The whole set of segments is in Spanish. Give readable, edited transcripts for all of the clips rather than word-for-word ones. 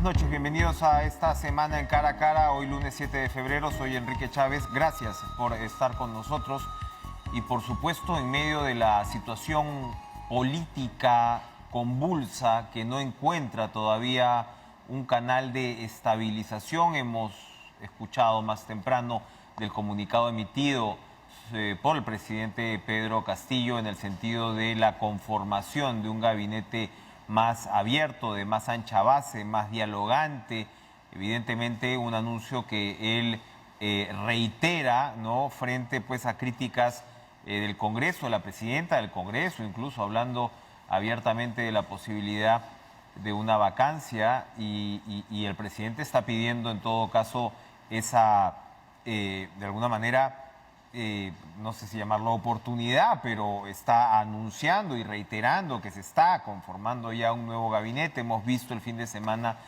buenas noches, bienvenidos a esta semana en Cara a Cara, hoy lunes 7 de febrero, soy Enrique Chávez, gracias por estar con nosotros y por supuesto en medio de la situación política convulsa que no encuentra todavía un canal de estabilización, hemos escuchado más temprano del comunicado emitido por el presidente Pedro Castillo en el sentido de la conformación de un gabinete más abierto, de más ancha base, más dialogante, evidentemente un anuncio que él reitera, ¿no?, frente pues a críticas del Congreso, de la presidenta del Congreso, incluso hablando abiertamente de la posibilidad de una vacancia y el presidente está pidiendo en todo caso esa, de alguna manera, no sé si llamarlo oportunidad, pero está anunciando y reiterando que se está conformando ya un nuevo gabinete. Hemos visto el fin de semana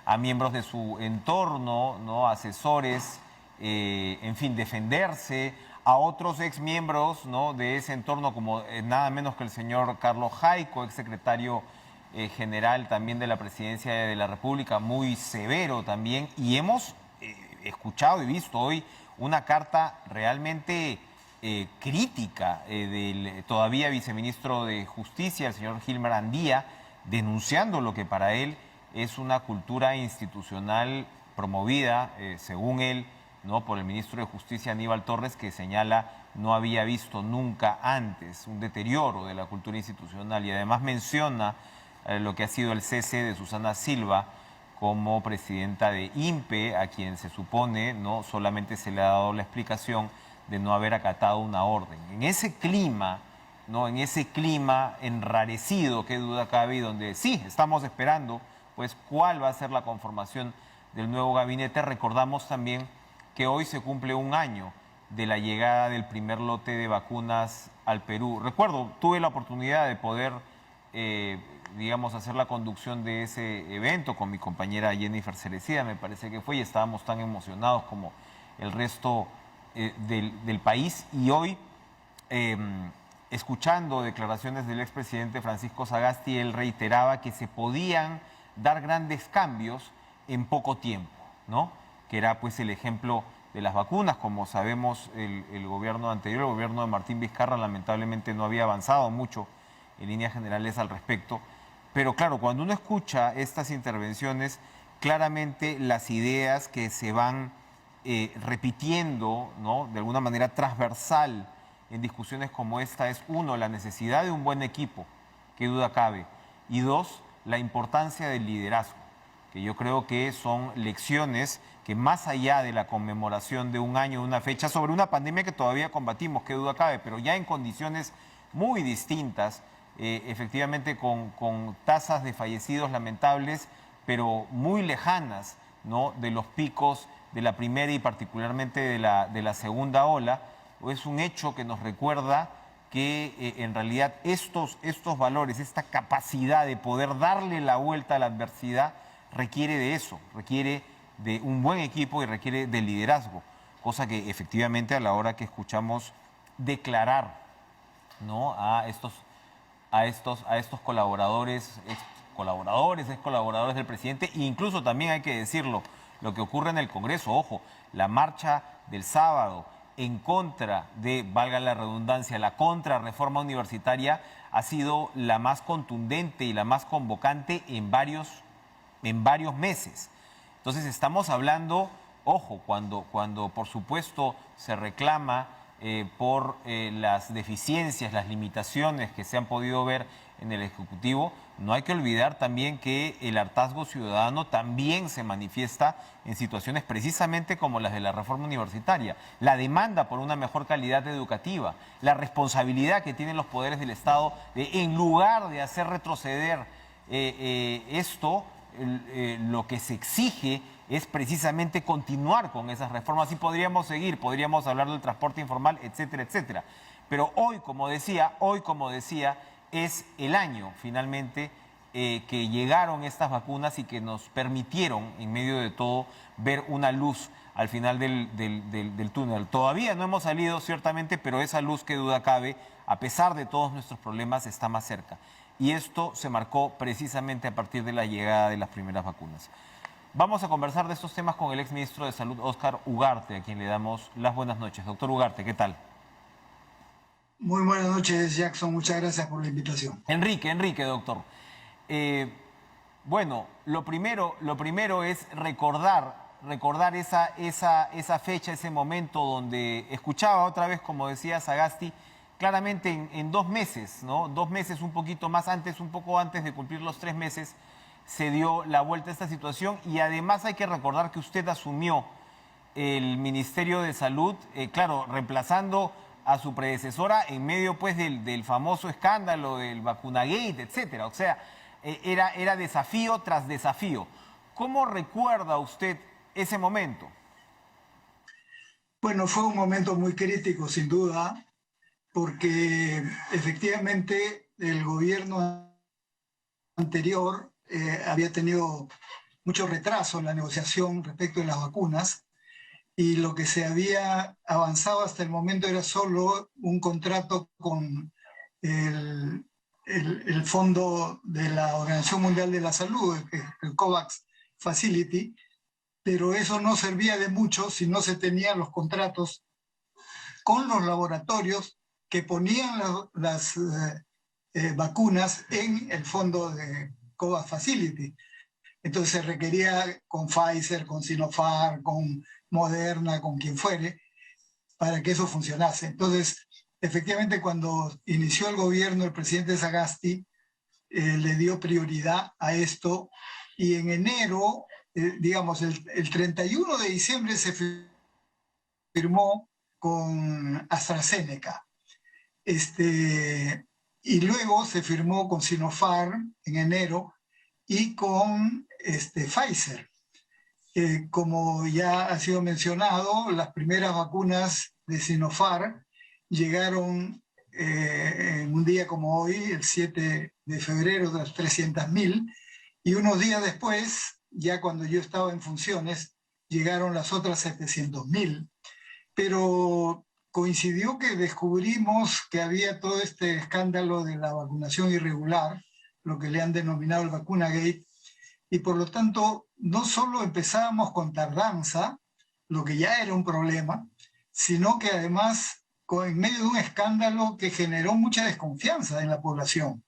a miembros de su entorno, ¿no?, asesores, en fin, defenderse, a otros exmiembros, ¿no?, de ese entorno, como nada menos que el señor Carlos Jaico, exsecretario general también de la Presidencia de la República, muy severo también, y hemos escuchado y visto hoy una carta realmente crítica del todavía viceministro de Justicia, el señor Gilmer Andía, denunciando lo que para él es una cultura institucional promovida, según él, ¿no?, por el ministro de Justicia Aníbal Torres, que señala no había visto nunca antes un deterioro de la cultura institucional, y además menciona lo que ha sido el cese de Susana Silva como presidenta de INPE, a quien se supone no solamente se le ha dado la explicación de no haber acatado una orden. En ese clima, ¿no?, en ese clima enrarecido, qué duda cabe, y donde sí estamos esperando pues cuál va a ser la conformación del nuevo gabinete, recordamos también que hoy se cumple un año de la llegada del primer lote de vacunas al Perú. Recuerdo, tuve la oportunidad de poder digamos, hacer la conducción de ese evento con mi compañera Jennifer Cereceda, me parece que fue, y estábamos tan emocionados como el resto del país. Y hoy, escuchando declaraciones del expresidente Francisco Sagasti, él reiteraba que se podían dar grandes cambios en poco tiempo, ¿no?, que era pues el ejemplo de las vacunas. Como sabemos, el gobierno anterior, el gobierno de Martín Vizcarra, lamentablemente no había avanzado mucho en líneas generales al respecto. Pero claro, cuando uno escucha estas intervenciones, claramente las ideas que se van repitiendo, ¿no?, de alguna manera transversal en discusiones como esta es, uno, la necesidad de un buen equipo, qué duda cabe, y dos, la importancia del liderazgo, que yo creo que son lecciones que más allá de la conmemoración de un año, de una fecha, sobre una pandemia que todavía combatimos, qué duda cabe, pero ya en condiciones muy distintas, efectivamente con tasas de fallecidos lamentables, pero muy lejanas, ¿no?, de los picos de la primera y particularmente de la segunda ola, es un hecho que nos recuerda que en realidad estos valores, esta capacidad de poder darle la vuelta a la adversidad, requiere de eso, requiere de un buen equipo y requiere de liderazgo, cosa que efectivamente a la hora que escuchamos declarar, ¿no?, a estos colaboradores, ex colaboradores del presidente, e incluso también hay que decirlo, lo que ocurre en el Congreso. Ojo, la marcha del sábado en contra de, valga la redundancia, la contrarreforma universitaria ha sido la más contundente y la más convocante en varios meses. Entonces estamos hablando, ojo, cuando por supuesto se reclama por las deficiencias, las limitaciones que se han podido ver en el Ejecutivo, no hay que olvidar también que el hartazgo ciudadano también se manifiesta en situaciones precisamente como las de la reforma universitaria, la demanda por una mejor calidad educativa, la responsabilidad que tienen los poderes del Estado de, en lugar de hacer retroceder esto, lo que se exige es precisamente continuar con esas reformas, y podríamos seguir, podríamos hablar del transporte informal, etcétera, etcétera. Pero hoy, como decía, es el año finalmente que llegaron estas vacunas y que nos permitieron, en medio de todo, ver una luz al final del túnel. Todavía no hemos salido, ciertamente, pero esa luz, que duda cabe, a pesar de todos nuestros problemas, está más cerca. Y esto se marcó precisamente a partir de la llegada de las primeras vacunas. Vamos a conversar de estos temas con el exministro de Salud, Óscar Ugarte, a quien le damos las buenas noches. Doctor Ugarte, ¿qué tal? Muy buenas noches, Jackson. Muchas gracias por la invitación. Enrique, doctor. Eh, bueno, lo primero es recordar esa fecha, ese momento donde escuchaba otra vez, como decía Sagasti, claramente en 2 meses, ¿no? 2 meses, un poquito más antes, un poco antes de cumplir los 3 meses, se dio la vuelta a esta situación y además hay que recordar que usted asumió el Ministerio de Salud, claro, reemplazando a su predecesora en medio pues del famoso escándalo del vacunagate, etcétera. O sea, era desafío tras desafío. ¿Cómo recuerda usted ese momento? Bueno, fue un momento muy crítico, sin duda, porque efectivamente el gobierno anterior había tenido mucho retraso en la negociación respecto de las vacunas y lo que se había avanzado hasta el momento era solo un contrato con el, el Fondo de la Organización Mundial de la Salud, el COVAX Facility, pero eso no servía de mucho si no se tenían los contratos con los laboratorios que ponían las vacunas en el fondo de COVAX Facility. Entonces se requería con Pfizer, con Sinopharm, con Moderna, con quien fuere, para que eso funcionase. Entonces, efectivamente, cuando inició el gobierno, el presidente Sagasti le dio prioridad a esto y en enero, digamos, el 31 de diciembre se firmó con AstraZeneca. Y luego se firmó con Sinopharm en enero y con Pfizer. Como ya ha sido mencionado, las primeras vacunas de Sinopharm llegaron en un día como hoy, el 7 de febrero, de las 300.000, y unos días después, ya cuando yo estaba en funciones, llegaron las otras 700.000. Pero coincidió que descubrimos que había todo este escándalo de la vacunación irregular, lo que le han denominado el vacunagate, y por lo tanto no solo empezábamos con tardanza, lo que ya era un problema, sino que además en medio de un escándalo que generó mucha desconfianza en la población,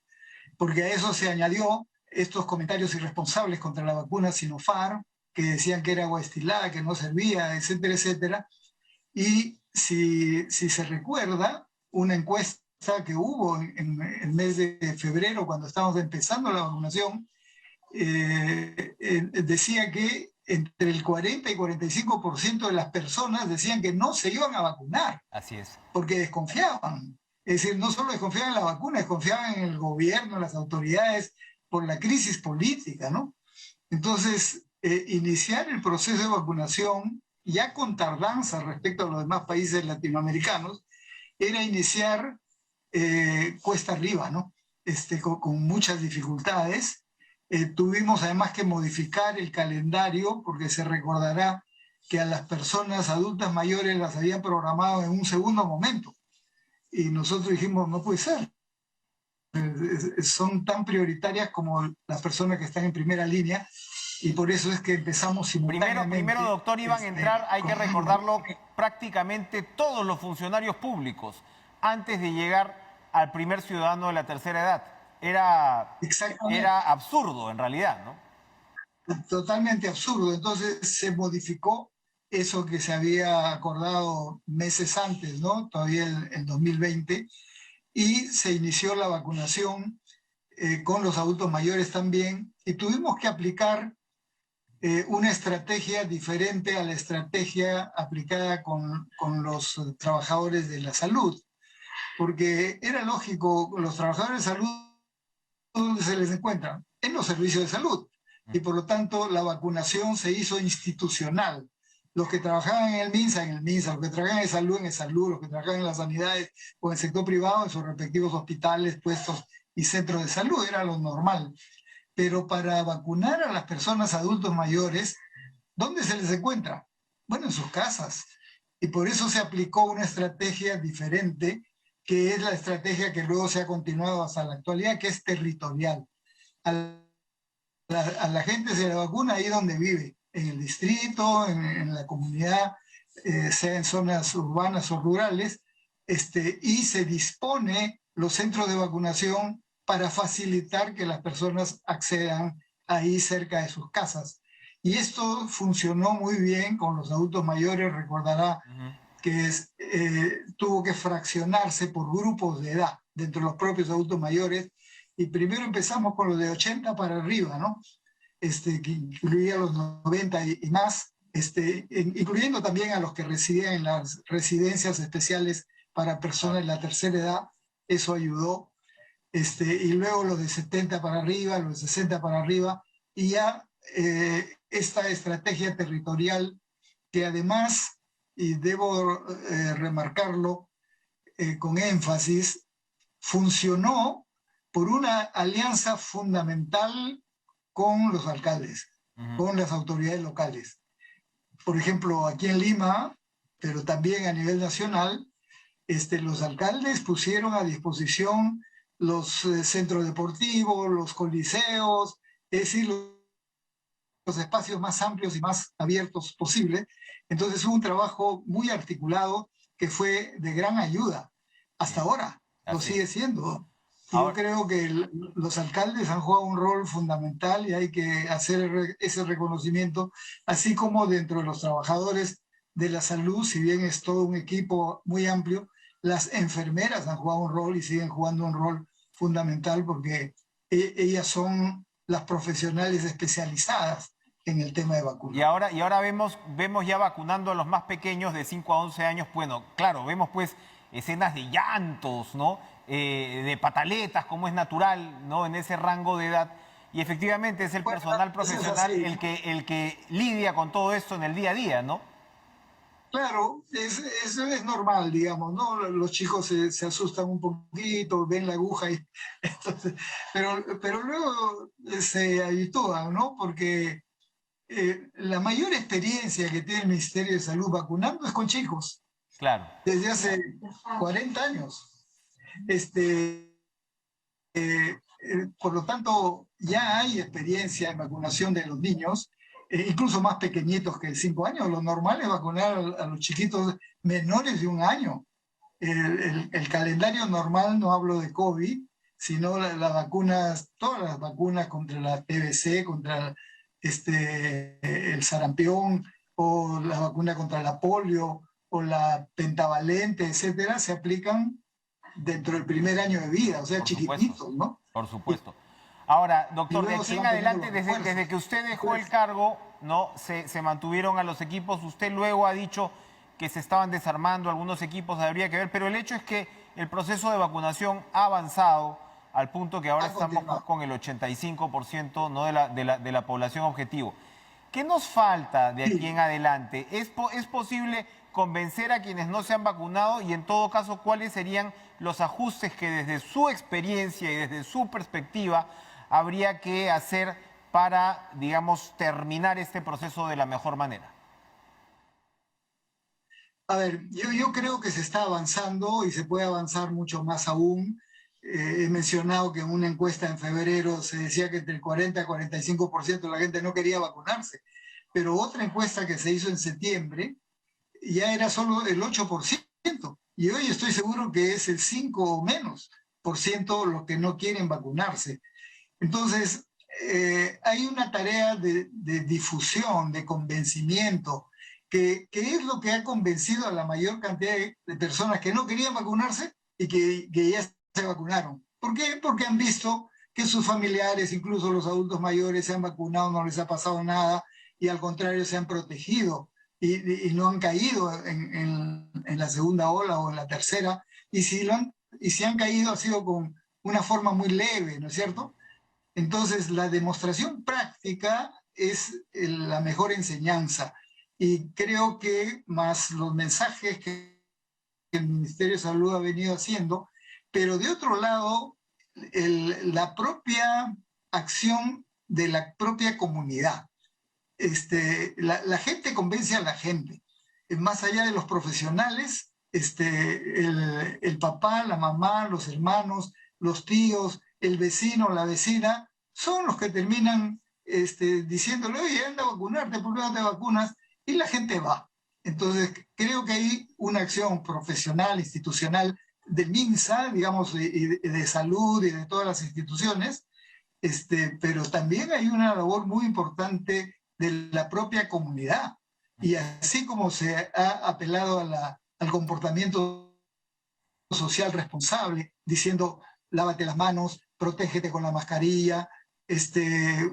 porque a eso se añadió estos comentarios irresponsables contra la vacuna Sinopharm, que decían que era agua destilada, que no servía, etcétera, etcétera. Y si se recuerda, una encuesta que hubo en el mes de febrero, cuando estábamos empezando la vacunación, decía que entre el 40 y 45% de las personas decían que no se iban a vacunar Así es. porque desconfiaban. Es decir, no solo desconfiaban en la vacuna, desconfiaban en el gobierno, en las autoridades, por la crisis política, ¿no? Entonces, iniciar el proceso de vacunación, ya con tardanza respecto a los demás países latinoamericanos, era iniciar cuesta arriba, ¿no? Con muchas dificultades. Tuvimos además que modificar el calendario, porque se recordará que a las personas adultas mayores las habían programado en un segundo momento. Y nosotros dijimos, no puede ser, son tan prioritarias como las personas que están en primera línea, y por eso es que empezamos Primero, simultáneamente doctor, iban a entrar, hay que recordarlo, prácticamente todos los funcionarios públicos antes de llegar al primer ciudadano de la tercera edad. Era exactamente, absurdo en realidad, ¿no? totalmente absurdo. Entonces se modificó eso que se había acordado meses antes, ¿no? Todavía el 2020, y se inició la vacunación con los adultos mayores también, y tuvimos que aplicar una estrategia diferente a la estrategia aplicada con los trabajadores de la salud, porque era lógico, los trabajadores de salud se les encuentra en los servicios de salud y por lo tanto la vacunación se hizo institucional. Los que trabajaban en el MINSA, los que trabajaban en salud, los que trabajaban en las sanidades o en el sector privado, en sus respectivos hospitales, puestos y centros de salud, era lo normal. Pero para vacunar a las personas adultos mayores, ¿dónde se les encuentra? Bueno, en sus casas. Y por eso se aplicó una estrategia diferente, que es la estrategia que luego se ha continuado hasta la actualidad, que es territorial. A la gente se la vacuna ahí donde vive. en el distrito, en la comunidad, sea en zonas urbanas o rurales, y se dispone los centros de vacunación para facilitar que las personas accedan ahí cerca de sus casas. Y esto funcionó muy bien con los adultos mayores, recordará que tuvo que fraccionarse por grupos de edad dentro de los propios adultos mayores, y primero empezamos con los de 80 para arriba, ¿no? Que incluía los 90 y más, incluyendo también a los que residían en las residencias especiales para personas de la tercera edad. Eso ayudó. Y luego los de 70 para arriba, los de 60 para arriba, y ya esta estrategia territorial que además, y debo remarcarlo con énfasis, funcionó por una alianza fundamental con los alcaldes, con las autoridades locales. Por ejemplo, aquí en Lima, pero también a nivel nacional, los alcaldes pusieron a disposición los centros deportivos, los coliseos, es decir, los espacios más amplios y más abiertos posible. Entonces hubo un trabajo muy articulado que fue de gran ayuda. Hasta ahora lo sigue siendo. Yo creo que los alcaldes han jugado un rol fundamental y hay que hacer ese reconocimiento, así como dentro de los trabajadores de la salud, si bien es todo un equipo muy amplio, las enfermeras han jugado un rol y siguen jugando un rol fundamental porque ellas son las profesionales especializadas en el tema de vacunas. Y ahora vemos ya vacunando a los más pequeños de 5 a 11 años. Bueno, claro, vemos pues escenas de llantos, ¿no? De pataletas, como es natural, ¿no? En ese rango de edad. Y efectivamente es el personal profesional el que lidia con todo esto en el día a día, ¿no? Claro, eso es normal, digamos, ¿no? Los chicos se asustan un poquito, ven la aguja, entonces, pero luego se habitúan, ¿no? Porque la mayor experiencia que tiene el Ministerio de Salud vacunando es con chicos. Claro. Desde hace 40 años. Por lo tanto, ya hay experiencia en vacunación de los niños, incluso más pequeñitos que 5 años. Lo normal es vacunar a los chiquitos menores de 1 año. El calendario normal, no hablo de COVID, sino las vacunas, todas las vacunas contra la TBC, contra el sarampión, o la vacuna contra la polio, o la pentavalente, etcétera, se aplican dentro del primer año de vida, o sea, chiquititos, ¿no? Por supuesto. Ahora, doctor, de aquí en adelante, desde que usted dejó el cargo, ¿no? Se mantuvieron a los equipos. Usted luego ha dicho que se estaban desarmando algunos equipos, habría que ver, pero el hecho es que el proceso de vacunación ha avanzado al punto que ahora estamos con el 85%, ¿no? de la población objetivo. ¿Qué nos falta de aquí en adelante? ¿Es posible convencer a quienes no se han vacunado? Y en todo caso, ¿cuáles serían los ajustes que desde su experiencia y desde su perspectiva habría que hacer para, digamos, terminar este proceso de la mejor manera? A ver, yo creo que se está avanzando y se puede avanzar mucho más aún. He mencionado que en una encuesta en febrero se decía que entre el 40 y 45% de la gente no quería vacunarse, pero otra encuesta que se hizo en septiembre ya era solo el 8%, y hoy estoy seguro que es el 5 o menos por ciento los que no quieren vacunarse. Entonces, hay una tarea de difusión, de convencimiento, que es lo que ha convencido a la mayor cantidad de personas que no querían vacunarse y que ya se vacunaron. ¿Por qué? Porque han visto que sus familiares, incluso los adultos mayores, se han vacunado, no les ha pasado nada, y al contrario se han protegido y no han caído en la segunda ola o en la tercera, y si han caído ha sido con una forma muy leve, ¿no es cierto? Entonces, la demostración práctica es la mejor enseñanza, y creo que más los mensajes que el Ministerio de Salud ha venido haciendo, pero de otro lado, la propia acción de la propia comunidad. La gente convence a la gente, más allá de los profesionales, el papá, la mamá, los hermanos, los tíos, el vecino, la vecina, son los que terminan diciéndole, oye, anda a vacunarte, ¿por qué no te vacunas? Y la gente va. Entonces, creo que hay una acción profesional, institucional, del MINSA, digamos, y de salud y de todas las instituciones, pero también hay una labor muy importante de la propia comunidad. Y así como se ha apelado al comportamiento social responsable, diciendo lávate las manos, protégete con la mascarilla,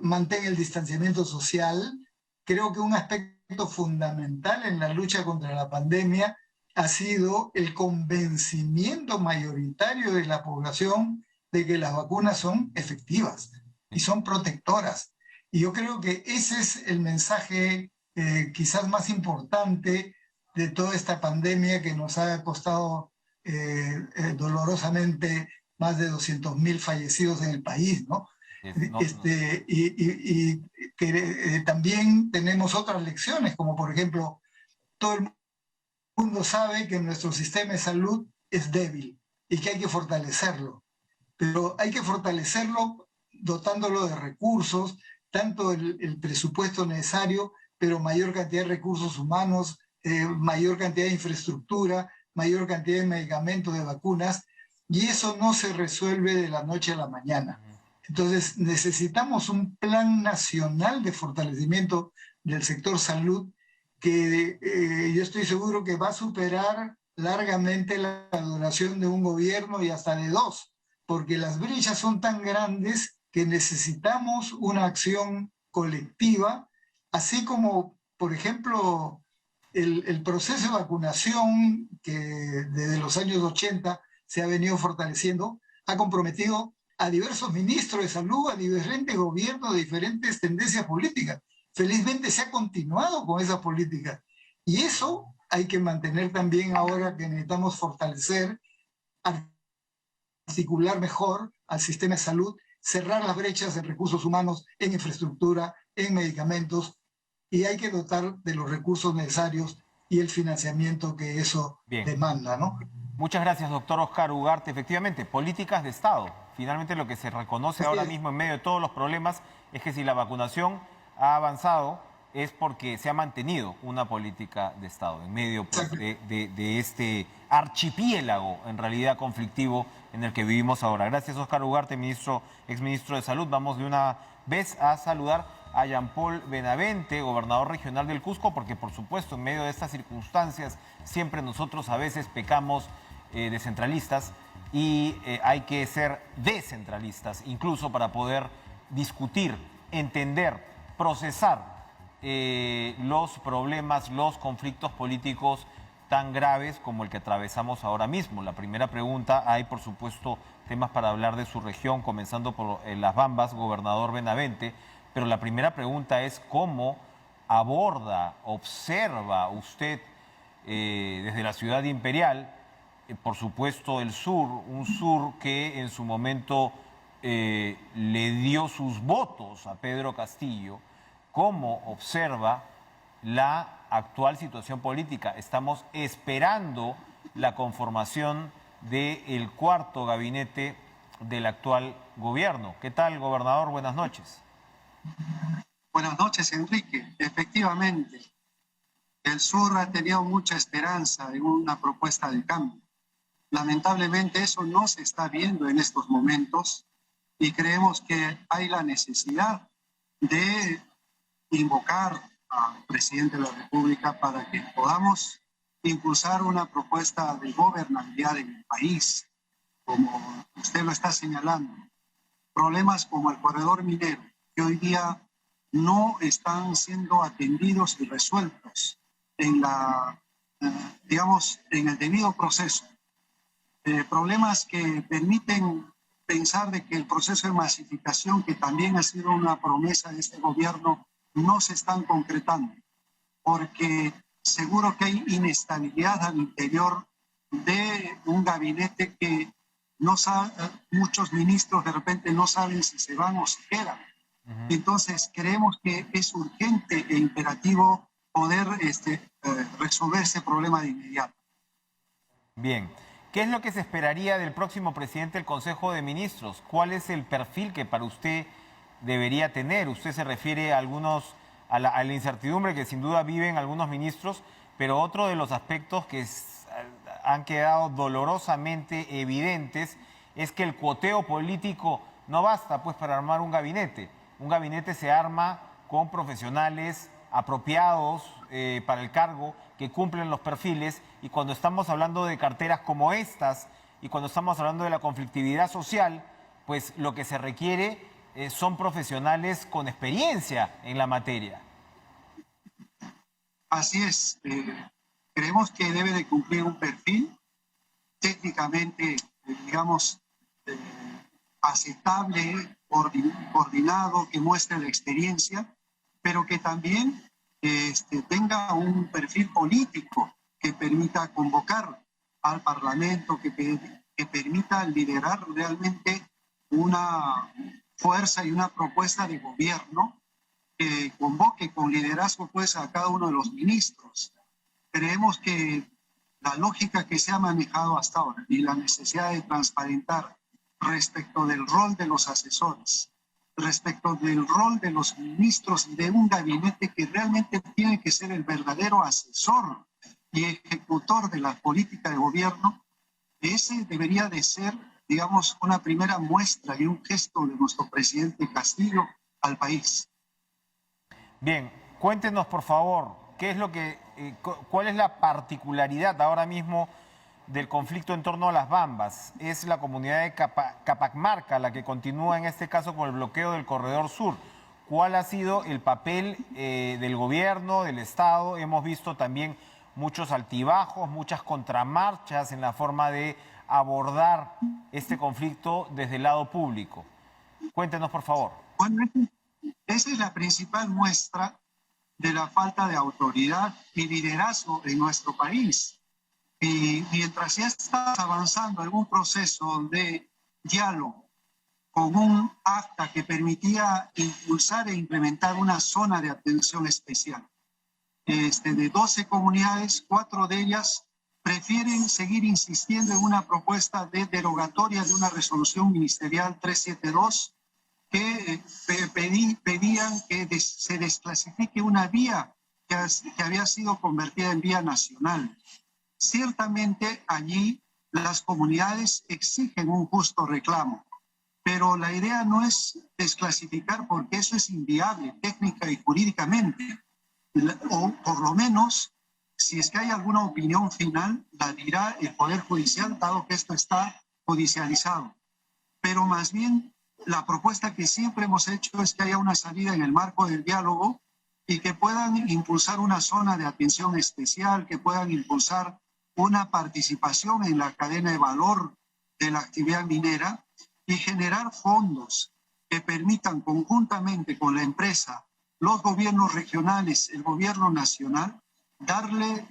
mantén el distanciamiento social. Creo que un aspecto fundamental en la lucha contra la pandemia ha sido el convencimiento mayoritario de la población de que las vacunas son efectivas y son protectoras. Y yo creo que ese es el mensaje quizás más importante de toda esta pandemia que nos ha costado dolorosamente más de 200.000 fallecidos en el país, ¿no? No. Y que también tenemos otras lecciones, como por ejemplo, todo el mundo sabe que nuestro sistema de salud es débil y que hay que fortalecerlo, pero hay que fortalecerlo dotándolo de recursos, tanto el presupuesto necesario, pero mayor cantidad de recursos humanos, mayor cantidad de infraestructura, mayor cantidad de medicamentos, de vacunas, y eso no se resuelve de la noche a la mañana. Entonces, necesitamos un plan nacional de fortalecimiento del sector salud que yo estoy seguro que va a superar largamente la duración de un gobierno y hasta de dos, porque las brechas son tan grandes que necesitamos una acción colectiva, así como, por ejemplo, el proceso de vacunación que desde los años 80 se ha venido fortaleciendo, ha comprometido a diversos ministros de salud, a diferentes gobiernos de diferentes tendencias políticas. Felizmente se ha continuado con esa política. Y eso hay que mantener también ahora que necesitamos fortalecer, articular mejor al sistema de salud, cerrar las brechas en recursos humanos, en infraestructura, en medicamentos, y hay que dotar de los recursos necesarios y el financiamiento que eso demanda, ¿no? Muchas gracias, doctor Oscar Ugarte. Efectivamente, políticas de Estado. Finalmente lo que se reconoce ahora mismo en medio de todos los problemas es que si la vacunación ha avanzado es porque se ha mantenido una política de Estado en medio pues, de este archipiélago en realidad conflictivo en el que vivimos ahora. Gracias, Oscar Ugarte, exministro de Salud. Vamos de una vez a saludar a Jean Paul Benavente, gobernador regional del Cusco, porque por supuesto en medio de estas circunstancias siempre nosotros a veces pecamos de centralistas y hay que ser descentralistas, incluso para poder discutir, entender, procesar los problemas, los conflictos políticos tan graves como el que atravesamos ahora mismo. La primera pregunta, hay por supuesto temas para hablar de su región, comenzando por Las Bambas, gobernador Benavente, pero la primera pregunta es cómo aborda, observa usted desde la ciudad imperial, por supuesto el sur, un sur que en su momento le dio sus votos a Pedro Castillo, cómo observa la actual situación política. Estamos esperando la conformación del cuarto gabinete del actual gobierno. ¿Qué tal, gobernador? Buenas noches. Buenas noches, Enrique. Efectivamente, el sur ha tenido mucha esperanza en una propuesta de cambio. Lamentablemente eso no se está viendo en estos momentos y creemos que hay la necesidad de invocar al presidente de la República para que podamos impulsar una propuesta de gobernabilidad en el país, como usted lo está señalando. Problemas como el corredor minero, que hoy día no están siendo atendidos y resueltos en en el debido proceso. Problemas que permiten pensar de que el proceso de masificación, que también ha sido una promesa de este gobierno, no se están concretando, porque seguro que hay inestabilidad al interior de un gabinete que no sabe, muchos ministros de repente no saben si se van o se quedan. Entonces creemos que es urgente e imperativo poder resolver ese problema de inmediato. Bien, ¿qué es lo que se esperaría del próximo presidente del Consejo de Ministros? ¿Cuál es el perfil que para usted debería tener. Usted se refiere a a la incertidumbre que sin duda viven algunos ministros, pero otro de los aspectos que han quedado dolorosamente evidentes es que el cuoteo político no basta pues para armar un gabinete. Un gabinete se arma con profesionales apropiados para el cargo, que cumplen los perfiles, y cuando estamos hablando de carteras como estas y cuando estamos hablando de la conflictividad social, pues lo que se requiere son profesionales con experiencia en la materia. Así es. Creemos que debe de cumplir un perfil técnicamente, digamos, aceptable, coordinado, que muestre la experiencia, pero que también tenga un perfil político que permita convocar al Parlamento, que permita liderar realmente una fuerza y una propuesta de gobierno que convoque con liderazgo pues a cada uno de los ministros. Creemos que la lógica que se ha manejado hasta ahora y la necesidad de transparentar respecto del rol de los asesores, respecto del rol de los ministros de un gabinete que realmente tiene que ser el verdadero asesor y ejecutor de la política de gobierno, ese debería de ser, digamos, una primera muestra y un gesto de nuestro presidente Castillo al país. Bien, cuéntenos por favor, ¿cuál es la particularidad ahora mismo del conflicto en torno a las Bambas? Es la comunidad de Capacmarca la que continúa en este caso con el bloqueo del corredor sur. ¿Cuál ha sido el papel del gobierno, del Estado? Hemos visto también muchos altibajos, muchas contramarchas en la forma de abordar este conflicto desde el lado público. Cuéntenos, por favor. Bueno, esa es la principal muestra de la falta de autoridad y liderazgo en nuestro país. Y mientras ya estás avanzando en un proceso de diálogo con un acta que permitía impulsar e implementar una zona de atención especial, de 12 comunidades, 4 de ellas prefieren seguir insistiendo en una propuesta de derogatoria de una resolución ministerial 372 que pedían que se desclasifique una vía que había sido convertida en vía nacional. Ciertamente allí las comunidades exigen un justo reclamo, pero la idea no es desclasificar porque eso es inviable técnica y jurídicamente, o por lo menos si es que hay alguna opinión final la dirá el Poder Judicial, dado que esto está judicializado. Pero más bien la propuesta que siempre hemos hecho es que haya una salida en el marco del diálogo y que puedan impulsar una zona de atención especial, que puedan impulsar una participación en la cadena de valor de la actividad minera y generar fondos que permitan conjuntamente con la empresa, los gobiernos regionales, el gobierno nacional, darle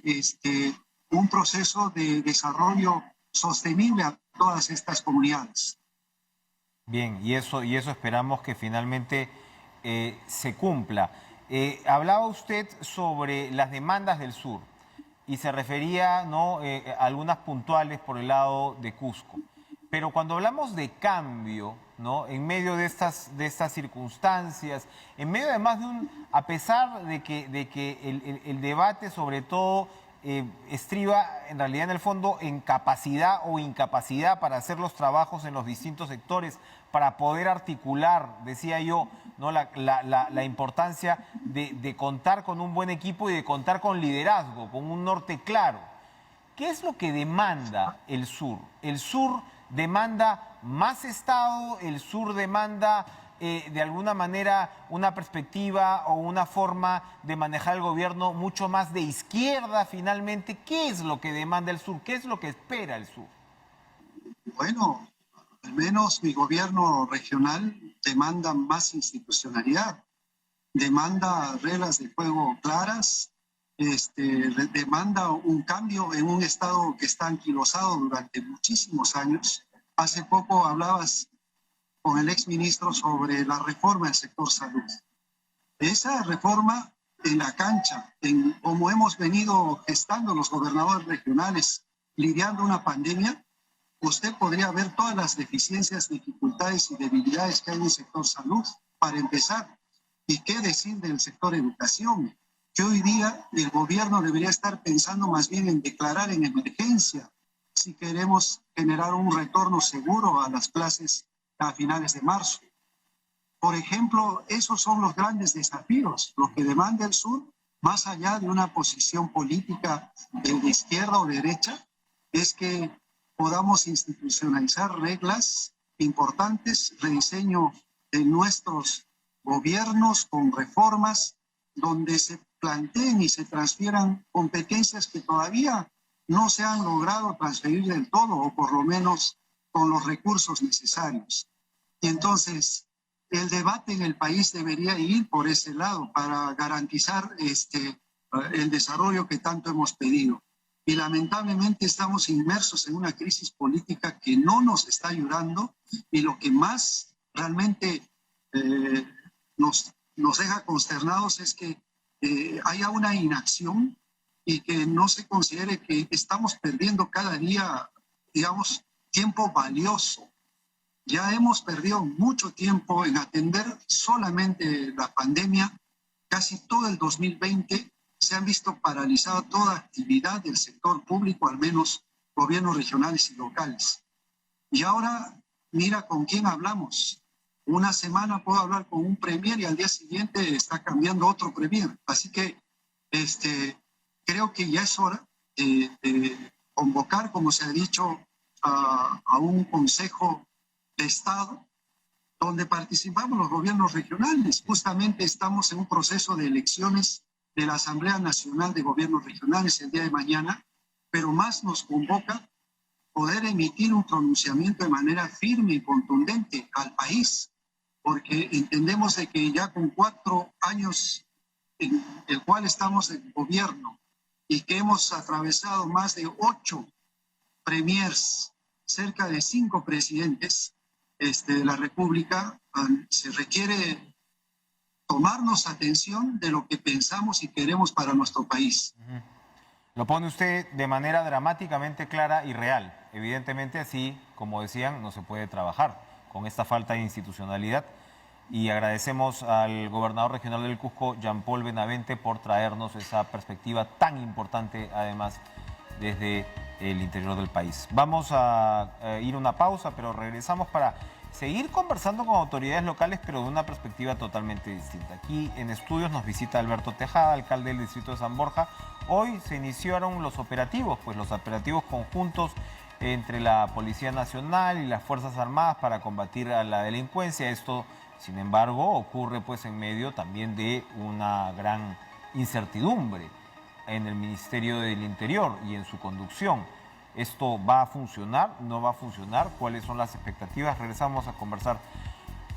un proceso de desarrollo sostenible a todas estas comunidades. Bien, y eso esperamos que finalmente se cumpla. Hablaba usted sobre las demandas del sur y se refería, ¿no?, a algunas puntuales por el lado de Cusco. Pero cuando hablamos de cambio, ¿no?, en medio de estas circunstancias, en medio además a pesar de que el debate sobre todo estriba en realidad en el fondo en capacidad o incapacidad para hacer los trabajos en los distintos sectores, para poder articular, decía yo, ¿no?, la importancia de contar con un buen equipo y de contar con liderazgo, con un norte claro. ¿Qué es lo que demanda el sur? ¿El sur demanda más Estado? ¿El sur demanda de alguna manera una perspectiva o una forma de manejar el gobierno mucho más de izquierda finalmente? ¿Qué es lo que demanda el sur? ¿Qué es lo que espera el sur? Bueno, al menos mi gobierno regional demanda más institucionalidad, demanda reglas de juego claras, demanda un cambio en un Estado que está anquilosado durante muchísimos años. Hace poco hablabas con el exministro sobre la reforma del sector salud. Esa reforma en la cancha, en cómo hemos venido gestando los gobernadores regionales, lidiando una pandemia, usted podría ver todas las deficiencias, dificultades y debilidades que hay en el sector salud. para empezar. ¿Y qué decir del sector educación? Que hoy día el gobierno debería estar pensando más bien en declarar en emergencia si queremos generar un retorno seguro a las clases a finales de marzo. Por ejemplo, esos son los grandes desafíos, lo que demanda el sur, más allá de una posición política de izquierda o derecha, es que podamos institucionalizar reglas importantes, rediseño de nuestros gobiernos con reformas donde se planteen y se transfieran competencias que todavía no se han logrado transferir del todo, o por lo menos con los recursos necesarios. Y entonces, el debate en el país debería ir por ese lado para garantizar el desarrollo que tanto hemos pedido. Y lamentablemente estamos inmersos en una crisis política que no nos está ayudando, y lo que más realmente nos deja consternados es que haya una inacción y que no se considere que estamos perdiendo cada día, digamos, tiempo valioso. Ya hemos perdido mucho tiempo en atender solamente la pandemia. Casi todo el 2020 se han visto paralizada toda actividad del sector público, al menos gobiernos regionales y locales. Y ahora, mira con quién hablamos. Una semana puedo hablar con un premier y al día siguiente está cambiando otro premier. Así que creo que ya es hora de convocar, como se ha dicho, a un consejo de Estado donde participamos los gobiernos regionales. Justamente estamos en un proceso de elecciones de la Asamblea Nacional de Gobiernos Regionales el día de mañana, pero más nos convoca poder emitir un pronunciamiento de manera firme y contundente al país, porque entendemos de que ya con 4 años en el cual estamos en gobierno y que hemos atravesado más de 8 premiers, cerca de 5 presidentes de la República, se requiere tomarnos atención de lo que pensamos y queremos para nuestro país. Lo pone usted de manera dramáticamente clara y real. Evidentemente, así, como decían, no se puede trabajar con esta falta de institucionalidad. Y agradecemos al gobernador regional del Cusco, Jean Paul Benavente, por traernos esa perspectiva tan importante, además, desde el interior del país. Vamos a ir a una pausa, pero regresamos para seguir conversando con autoridades locales, pero de una perspectiva totalmente distinta. Aquí en estudios nos visita Alberto Tejada, alcalde del distrito de San Borja. Hoy se iniciaron los operativos conjuntos entre la Policía Nacional y las Fuerzas Armadas para combatir a la delincuencia. Esto, sin embargo, ocurre en medio también de una gran incertidumbre en el Ministerio del Interior y en su conducción. ¿Esto va a funcionar? ¿No va a funcionar? ¿Cuáles son las expectativas? Regresamos a conversar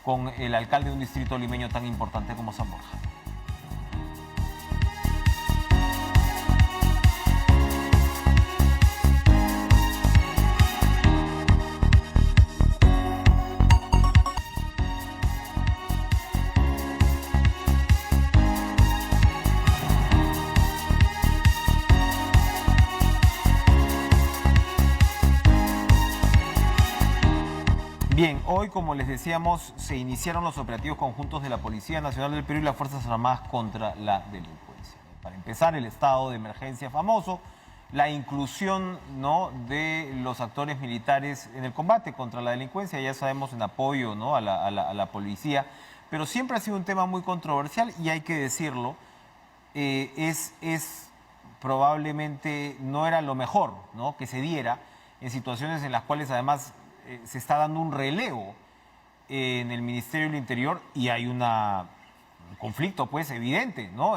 con el alcalde de un distrito limeño tan importante como San Borja. Bien, hoy, como les decíamos, se iniciaron los operativos conjuntos de la Policía Nacional del Perú y las Fuerzas Armadas contra la delincuencia. Para empezar, el estado de emergencia famoso, la inclusión, ¿no?, de los actores militares en el combate contra la delincuencia, ya sabemos, en apoyo, ¿no?, a la policía, pero siempre ha sido un tema muy controversial y hay que decirlo, probablemente no era lo mejor, ¿no?, que se diera en situaciones en las cuales además se está dando un relevo en el Ministerio del Interior y hay un conflicto evidente, ¿no?,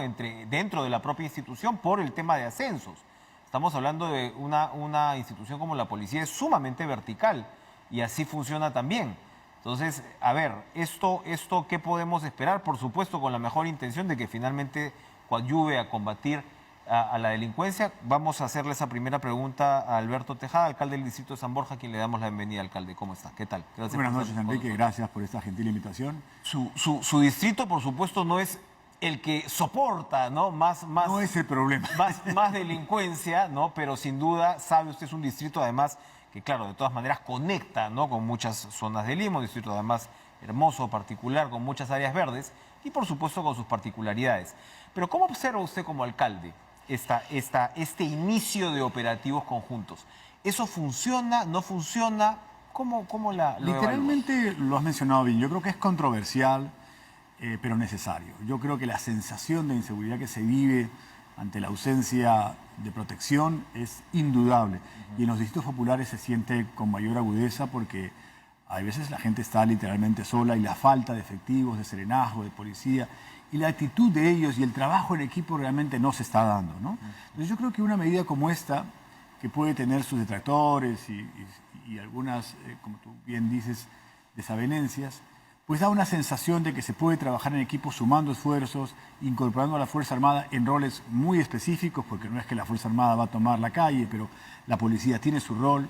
dentro de la propia institución por el tema de ascensos. Estamos hablando de una institución como la policía, es sumamente vertical y así funciona también. Entonces, a ver, ¿esto qué podemos esperar? Por supuesto, con la mejor intención de que finalmente coadyuve a combatir a la delincuencia. Vamos a hacerle esa primera pregunta a Alberto Tejada, alcalde del distrito de San Borja, a quien le damos la bienvenida, alcalde. ¿Cómo está? ¿Qué tal? Gracias. Buenas noches, Enrique. Gracias por esta gentil invitación. Su distrito, por supuesto, no es el que soporta, ¿no?, más no es el problema. Más delincuencia, ¿no? Pero sin duda, sabe usted, es un distrito además que, claro, de todas maneras conecta, ¿no?, con muchas zonas de Lima, un distrito además hermoso, particular, con muchas áreas verdes y por supuesto con sus particularidades. Pero ¿cómo observa usted como alcalde este inicio de operativos conjuntos? ¿Eso funciona? ¿No funciona? ¿Cómo lo evalúa? Literalmente lo has mencionado bien. Yo creo que es controversial, pero necesario. Yo creo que la sensación de inseguridad que se vive ante la ausencia de protección es indudable. Y en los distritos populares se siente con mayor agudeza porque a veces la gente está literalmente sola y la falta de efectivos, de serenazgo, de policía, y la actitud de ellos y el trabajo en equipo realmente no se está dando, ¿no? Entonces yo creo que una medida como esta, que puede tener sus detractores y algunas, como tú bien dices, desavenencias, pues da una sensación de que se puede trabajar en equipo sumando esfuerzos, incorporando a la Fuerza Armada en roles muy específicos, porque no es que la Fuerza Armada va a tomar la calle, pero la policía tiene su rol.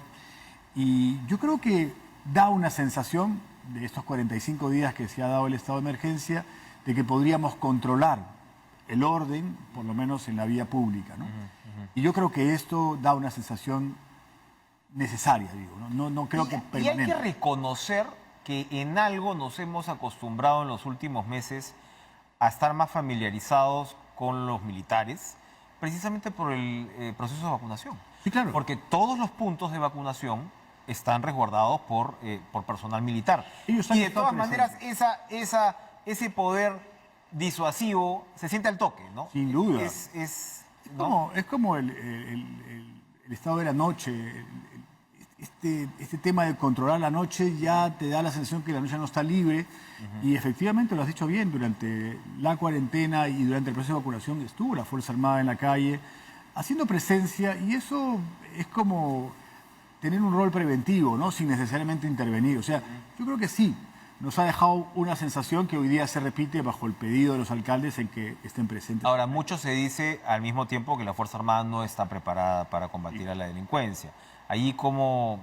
Y yo creo que da una sensación de estos 45 días que se ha dado el estado de emergencia, de que podríamos controlar el orden, por lo menos en la vía pública, ¿no? Y yo creo que esto da una sensación necesaria, digo, ¿no? No creo que permanente. Y hay que reconocer que en algo nos hemos acostumbrado en los últimos meses a estar más familiarizados con los militares, precisamente por el proceso de vacunación. Sí, claro. Porque todos los puntos de vacunación están resguardados por personal militar. Ellos han Y de estado todas maneras, ese poder disuasivo se siente al toque, ¿no? Sin duda. ¿no? Es como el estado de la noche. Este tema de controlar la noche ya te da la sensación que la noche no está libre. Y efectivamente, lo has dicho bien, durante la cuarentena y durante el proceso de vacunación estuvo la Fuerza Armada en la calle haciendo presencia, y eso es como tener un rol preventivo, ¿no? Sin necesariamente intervenir. O sea, yo creo que sí, nos ha dejado una sensación que hoy día se repite bajo el pedido de los alcaldes en que estén presentes. Ahora, mucho se dice al mismo tiempo que la Fuerza Armada no está preparada para combatir a la delincuencia. Allí, ¿cómo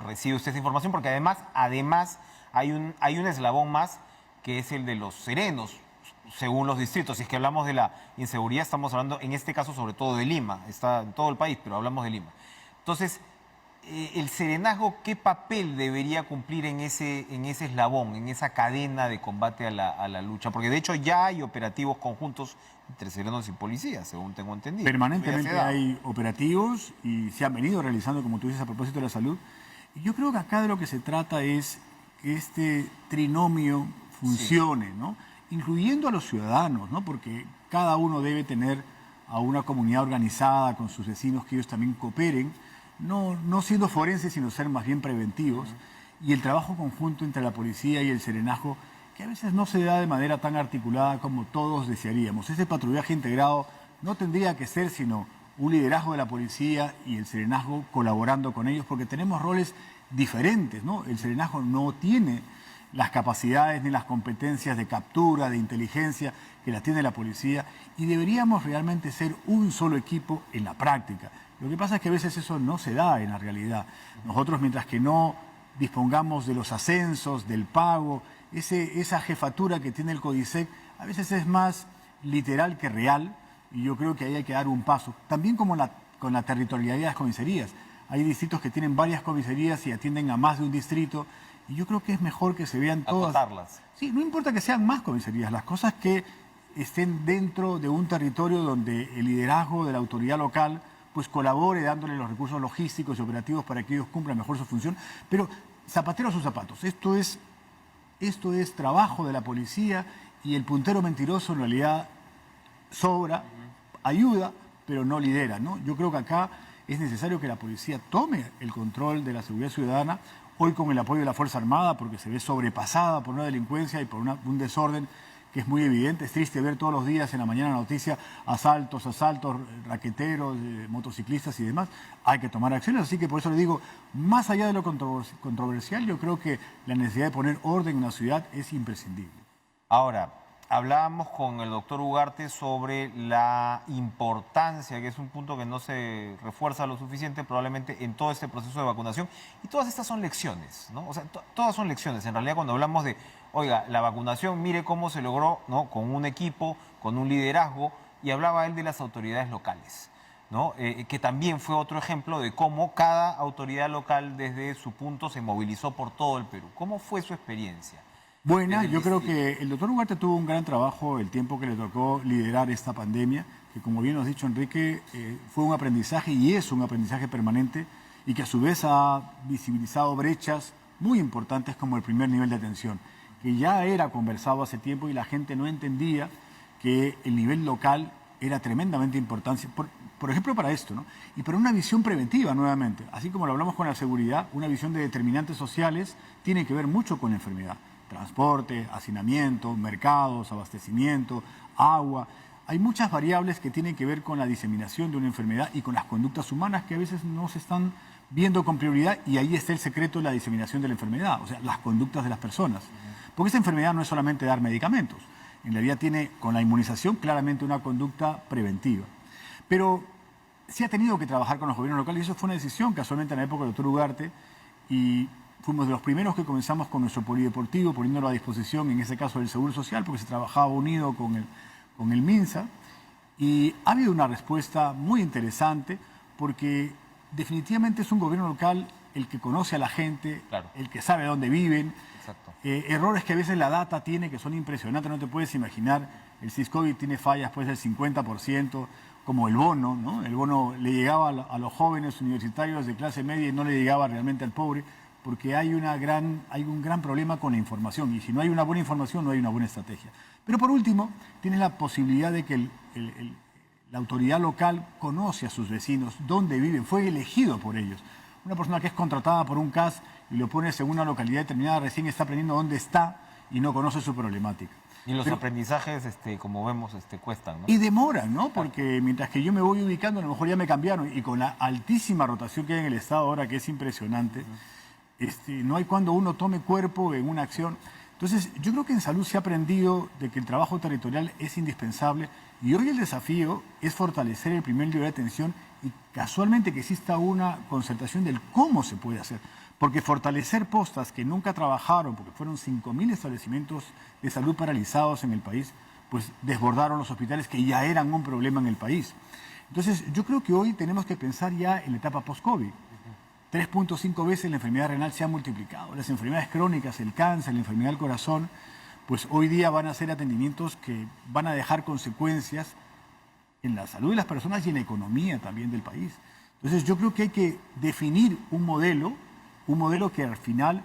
recibe usted esa información? Porque además hay un eslabón más, que es el de los serenos, según los distritos. Si es que hablamos de la inseguridad, estamos hablando en este caso sobre todo de Lima. Está en todo el país, pero hablamos de Lima. Entonces, el serenazgo, ¿qué papel debería cumplir en ese eslabón, en esa cadena de combate a la lucha? Porque de hecho ya hay operativos conjuntos entre serenos y policías, según tengo entendido. Permanentemente hay operativos y se han venido realizando, como tú dices, a propósito de la salud. Y yo creo que acá de lo que se trata es que este trinomio funcione, ¿no? Incluyendo a los ciudadanos, ¿no? Porque cada uno debe tener a una comunidad organizada con sus vecinos, que ellos también cooperen, no siendo forenses, sino ser más bien preventivos. Y el trabajo conjunto entre la policía y el serenazgo, que a veces no se da de manera tan articulada como todos desearíamos. Ese patrullaje integrado no tendría que ser sino un liderazgo de la policía y el serenazgo colaborando con ellos, porque tenemos roles diferentes, ¿no? El serenazgo no tiene las capacidades ni las competencias de captura, de inteligencia que las tiene la policía, y deberíamos realmente ser un solo equipo en la práctica. Lo que pasa es que a veces eso no se da en la realidad. Nosotros, mientras que no dispongamos de los ascensos, del pago, esa jefatura que tiene el CODISEC, a veces es más literal que real, y yo creo que ahí hay que dar un paso. También como con la territorialidad de las comisarías. Hay distritos que tienen varias comisarías y atienden a más de un distrito, y yo creo que es mejor que se vean todas. Acotarlas. Sí, no importa que sean más comisarías, las cosas que estén dentro de un territorio donde el liderazgo de la autoridad local pues colabore dándole los recursos logísticos y operativos para que ellos cumplan mejor su función. Pero zapatero a sus zapatos. Esto es trabajo de la policía, y el puntero mentiroso en realidad sobra, ayuda, pero no lidera, ¿no? Yo creo que acá es necesario que la policía tome el control de la seguridad ciudadana, hoy con el apoyo de la Fuerza Armada, porque se ve sobrepasada por una delincuencia y por un desorden que es muy evidente. Es triste ver todos los días en la mañana noticia asaltos, raqueteros, motociclistas y demás. Hay que tomar acciones, así que por eso le digo, más allá de lo controversial, yo creo que la necesidad de poner orden en la ciudad es imprescindible. Ahora, hablábamos con el doctor Ugarte sobre la importancia, que es un punto que no se refuerza lo suficiente probablemente en todo este proceso de vacunación. Y todas estas son lecciones, ¿no? O sea, todas son lecciones. En realidad, cuando hablamos de, oiga, la vacunación, mire cómo se logró, ¿no? Con un equipo, con un liderazgo, y hablaba él de las autoridades locales. ¿no? Que también fue otro ejemplo de cómo cada autoridad local desde su punto se movilizó por todo el Perú. ¿Cómo fue su experiencia? Buena, yo creo que el doctor Ugarte tuvo un gran trabajo el tiempo que le tocó liderar esta pandemia, que como bien nos ha dicho Enrique, fue un aprendizaje y es un aprendizaje permanente y que a su vez ha visibilizado brechas muy importantes como el primer nivel de atención, que ya era conversado hace tiempo y la gente no entendía que el nivel local era tremendamente importante, por ejemplo para esto, ¿no? Y para una visión preventiva nuevamente, así como lo hablamos con la seguridad, una visión de determinantes sociales tiene que ver mucho con la enfermedad. Transporte, hacinamiento, mercados, abastecimiento, agua. Hay muchas variables que tienen que ver con la diseminación de una enfermedad y con las conductas humanas que a veces no se están viendo con prioridad, y ahí está el secreto de la diseminación de la enfermedad, o sea, las conductas de las personas. Porque esa enfermedad no es solamente dar medicamentos, en realidad tiene con la inmunización claramente una conducta preventiva. Pero se ha tenido que trabajar con los gobiernos locales y eso fue una decisión casualmente en la época del doctor Ugarte, y fuimos de los primeros que comenzamos con nuestro polideportivo, poniéndolo a disposición, en ese caso del Seguro Social, porque se trabajaba unido con el MINSA. Y ha habido una respuesta muy interesante, porque definitivamente es un gobierno local el que conoce a la gente, claro, el que sabe dónde viven. Exacto. Errores que a veces la data tiene que son impresionantes, no te puedes imaginar. El SISCOVID tiene fallas pues del 50%, como el bono, ¿no? El bono le llegaba a los jóvenes universitarios de clase media y no le llegaba realmente al pobre, porque hay un gran problema con la información, y si no hay una buena información no hay una buena estrategia. Pero por último, tienes la posibilidad de que la autoridad local conoce a sus vecinos, dónde viven, fue elegido por ellos. Una persona que es contratada por un CAS y lo pones en una localidad determinada recién está aprendiendo dónde está y no conoce su problemática. Y los aprendizajes, como vemos, cuestan, ¿no? Y demoran, ¿no? Porque mientras que yo me voy ubicando, a lo mejor ya me cambiaron, y con la altísima rotación que hay en el Estado ahora, que es impresionante, no hay cuando uno tome cuerpo en una acción. Entonces, yo creo que en salud se ha aprendido de que el trabajo territorial es indispensable, y hoy el desafío es fortalecer el primer nivel de atención y casualmente que exista una concertación del cómo se puede hacer. Porque fortalecer postas que nunca trabajaron, porque fueron 5.000 establecimientos de salud paralizados en el país, pues desbordaron los hospitales que ya eran un problema en el país. Entonces, yo creo que hoy tenemos que pensar ya en la etapa post-COVID. 3.5 veces la enfermedad renal se ha multiplicado. Las enfermedades crónicas, el cáncer, la enfermedad del corazón, pues hoy día van a ser atendimientos que van a dejar consecuencias en la salud de las personas y en la economía también del país. Entonces, yo creo que hay que definir un modelo que al final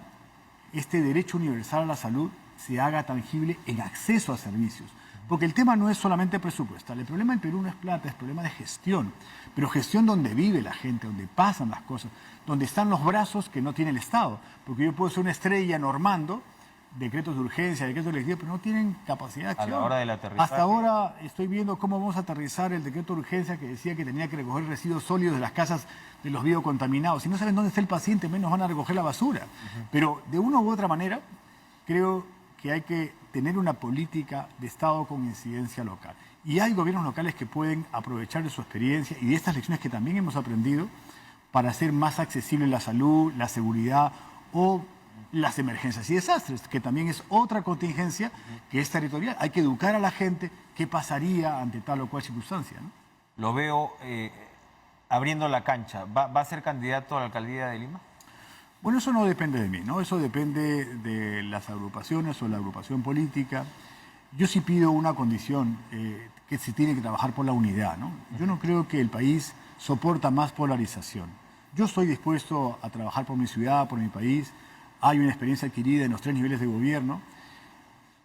este derecho universal a la salud se haga tangible en acceso a servicios. Porque el tema no es solamente presupuestal. El problema en Perú no es plata, es problema de gestión. Pero gestión donde vive la gente, donde pasan las cosas, donde están los brazos que no tiene el Estado. Porque yo puedo ser una estrella normando decretos de urgencia, decretos legislativos, pero no tienen capacidad de acción. A la hora del aterrizaje. Hasta ahora estoy viendo cómo vamos a aterrizar el decreto de urgencia que decía que tenía que recoger residuos sólidos de las casas de los biocontaminados. Si no saben dónde está el paciente, menos van a recoger la basura. Pero de una u otra manera, creo que hay que tener una política de Estado con incidencia local. Y hay gobiernos locales que pueden aprovechar de su experiencia y de estas lecciones que también hemos aprendido para hacer más accesible la salud, la seguridad o las emergencias y desastres, que también es otra contingencia que es territorial. Hay que educar a la gente qué pasaría ante tal o cual circunstancia, ¿no? Lo veo abriendo la cancha. ¿Va a ser candidato a la alcaldía de Lima? Bueno, eso no depende de mí, ¿no? Eso depende de las agrupaciones o la agrupación política. Yo sí pido una condición, que se tiene que trabajar por la unidad, ¿no? Yo no creo que el país soporta más polarización. Yo estoy dispuesto a trabajar por mi ciudad, por mi país. Hay una experiencia adquirida en los 3 niveles de gobierno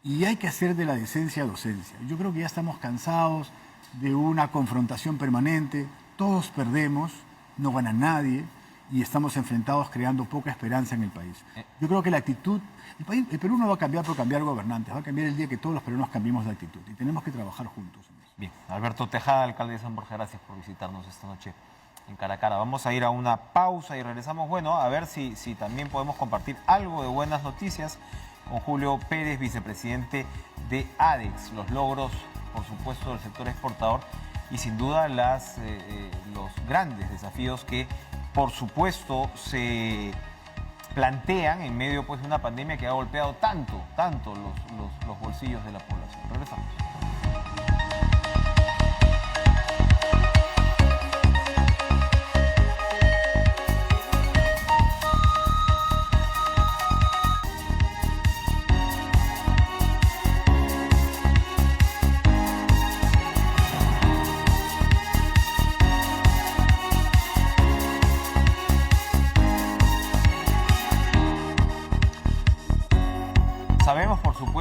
y hay que hacer de la decencia docencia. Yo creo que ya estamos cansados de una confrontación permanente. Todos perdemos, no gana nadie y estamos enfrentados creando poca esperanza en el país. Yo creo que la actitud... El Perú no va a cambiar por cambiar gobernantes, va a cambiar el día que todos los peruanos cambiemos de actitud y tenemos que trabajar juntos. Bien, Alberto Tejada, alcalde de San Borja, gracias por visitarnos esta noche en Cara a Cara. Vamos a ir a una pausa y regresamos, bueno, a ver si también podemos compartir algo de buenas noticias con Julio Pérez, vicepresidente de ADEX, los logros, por supuesto, del sector exportador y sin duda los grandes desafíos que, por supuesto, se plantean en medio pues, de una pandemia que ha golpeado tanto los bolsillos de la población. Regresamos.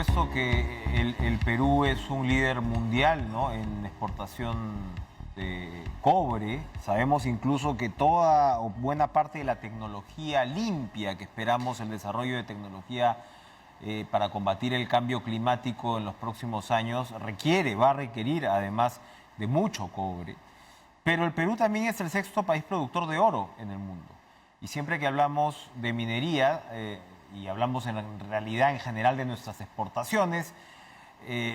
supuesto que el Perú es un líder mundial, ¿no?, en exportación de cobre. Sabemos incluso que toda o buena parte de la tecnología limpia que esperamos, el desarrollo de tecnología para combatir el cambio climático en los próximos años, va a requerir además de mucho cobre. Pero el Perú también es el sexto país productor de oro en el mundo. Y siempre que hablamos de minería, y hablamos en realidad en general de nuestras exportaciones,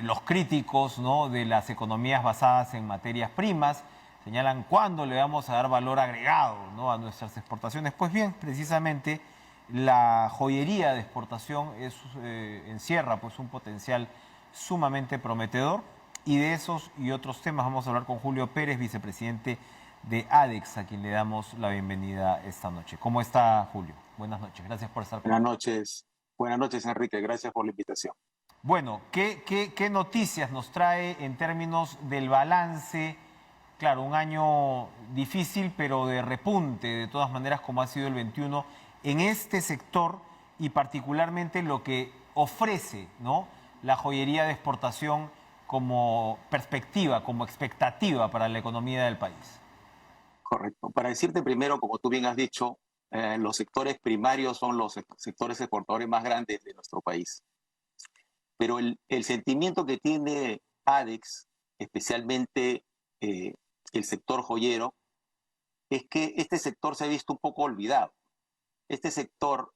los críticos, ¿no?, de las economías basadas en materias primas señalan cuándo le vamos a dar valor agregado, ¿no?, a nuestras exportaciones. Pues bien, precisamente la joyería de exportación encierra pues un potencial sumamente prometedor, y de esos y otros temas vamos a hablar con Julio Pérez, vicepresidente de ADEX, a quien le damos la bienvenida esta noche. ¿Cómo está, Julio? Buenas noches, gracias por estar con nosotros. Buenas noches, Enrique, gracias por la invitación. Bueno, ¿qué noticias nos trae en términos del balance? Claro, un año difícil, pero de repunte, de todas maneras, como ha sido el 21, en este sector, y particularmente lo que ofrece, ¿no?, la joyería de exportación como perspectiva, como expectativa para la economía del país. Correcto. Para decirte primero, como tú bien has dicho, los sectores primarios son los sectores exportadores más grandes de nuestro país. Pero el sentimiento que tiene ADEX, especialmente el sector joyero, es que este sector se ha visto un poco olvidado. Este sector